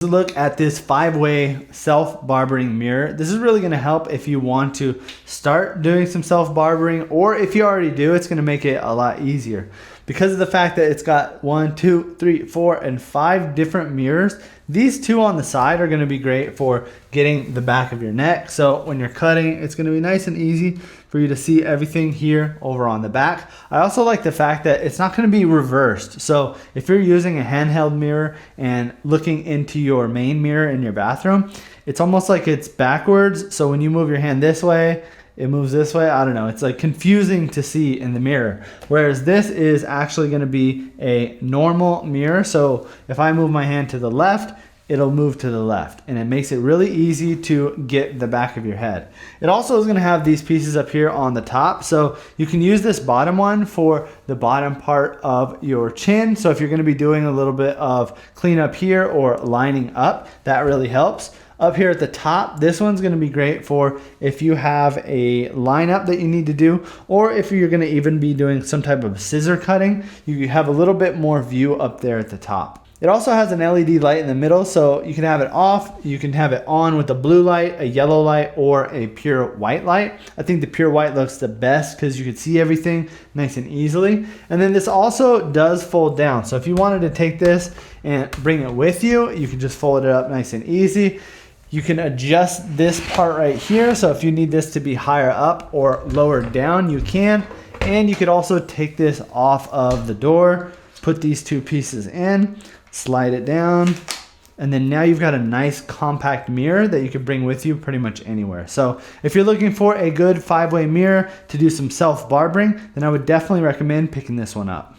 Look at this 5-way self-barbering mirror. This is really going to help if you want to start doing some self-barbering, or if you already do, it's going to make it a lot easier. Because of the fact that it's got 1, 2, 3, 4, and 5 different mirrors, these 2 on the side are going to be great for getting the back of your neck. So when you're cutting, it's going to be nice and easy for you to see everything here over on the back. I also like the fact that it's not going to be reversed. So if you're using a handheld mirror and looking into your main mirror in your bathroom, it's almost like it's backwards. So when you move your hand this way, it moves this way. I don't know. It's like confusing to see in the mirror. Whereas this is actually going to be a normal mirror. So if I move my hand to the left, it'll move to the left, and it makes it really easy to get the back of your head. It also is going to have these pieces up here on the top, so you can use this bottom one for the bottom part of your chin. So if you're going to be doing a little bit of cleanup here or lining up, that really helps. Up here at the top, this one's going to be great for if you have a lineup that you need to do, or if you're going to even be doing some type of scissor cutting, you have a little bit more view up there at the top. It also has an LED light in the middle, so you can have it off, you can have it on with a blue light, a yellow light, or a pure white light. I think the pure white looks the best because you can see everything nice and easily. And then this also does fold down. So if you wanted to take this and bring it with you, you can just fold it up nice and easy. You can adjust this part right here. So if you need this to be higher up or lower down, you can. And you could also take this off of the door, put these 2 pieces in, slide it down, and then now you've got a nice compact mirror that you can bring with you pretty much anywhere. So if you're looking for a good 5-way mirror to do some self-barbering, then I would definitely recommend picking this one up.